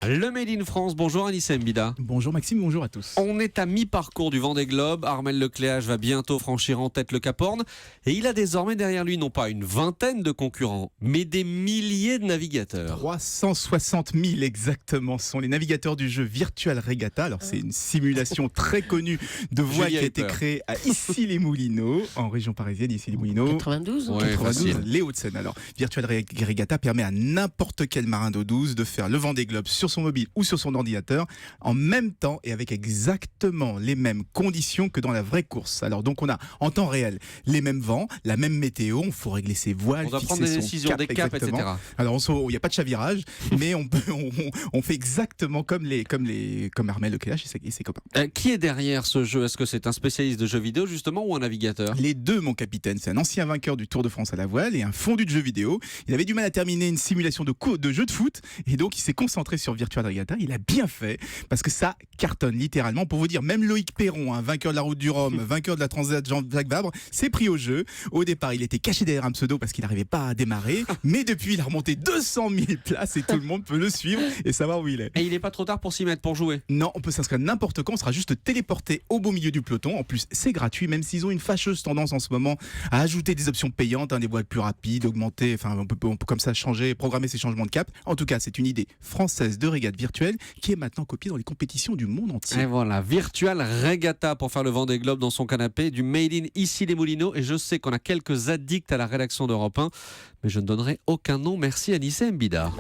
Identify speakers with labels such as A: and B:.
A: Le Made in France, bonjour Anissa Mbida.
B: Bonjour Maxime, bonjour à tous.
A: On est à mi-parcours du Vendée Globe. Armel Lecléache va bientôt franchir en tête le Cap Horn. Et il a désormais derrière lui non pas une vingtaine de concurrents, mais des milliers de navigateurs.
B: 360 000 exactement sont les navigateurs du jeu Virtual Regatta. Alors c'est une simulation très connue de voile qui a été créée à Issy-les-Moulineaux, en région parisienne, Issy-les-Moulineaux.
C: 92
A: Ouais,
B: 92, les Hauts-de-Seine. Alors, Virtual Regatta permet à n'importe quel marin d'eau douce de faire le Vendée Globe sur son mobile ou sur son ordinateur en même temps et avec exactement les mêmes conditions que dans la vraie course. Alors donc on a en temps réel les mêmes vents, la même météo, on faut régler ses voiles,
A: On doit
B: fixer
A: prendre des
B: son
A: décisions,
B: cap,
A: des caps,
B: exactement.
A: etc.
B: Alors il n'y a pas de chavirage, mais on fait exactement comme Armel Lecléache et ses copains.
A: Qui est derrière ce jeu? Est-ce que c'est un spécialiste de jeux vidéo justement ou un navigateur?
B: Les deux, mon capitaine. C'est un ancien vainqueur du Tour de France à la voile et un fondu de jeux vidéo. Il avait du mal à terminer une simulation de jeu de foot et donc il s'est concentré sur Virtual Regatta. Il a bien fait parce que ça cartonne littéralement. Pour vous dire, même Loïc Perron, vainqueur de la Route du Rhum, vainqueur de la Transat Jean-Jacques Vabre, s'est pris au jeu. Au départ, il était caché derrière un pseudo parce qu'il n'arrivait pas à démarrer. Mais depuis, il a remonté 200 000 places et tout le monde peut le suivre et savoir où il est.
A: Et il n'est pas trop tard pour s'y mettre, pour jouer?
B: Non, on peut s'inscrire n'importe quand. On sera juste téléporté au beau milieu du peloton. En plus, c'est gratuit, même s'ils ont une fâcheuse tendance en ce moment à ajouter des options payantes, des voiles plus rapides, augmenter, on peut comme ça changer, programmer ces changements de cap. En tout cas, c'est une idée française de régate virtuelle qui est maintenant copiée dans les compétitions du monde entier.
A: Et voilà, Virtual Regatta pour faire le Vendée Globe dans son canapé, du Made in Issy-les-Moulineaux. Et je sais qu'on a quelques addicts à la rédaction d'Europe 1, mais je ne donnerai aucun nom. Merci Anissa Mbida.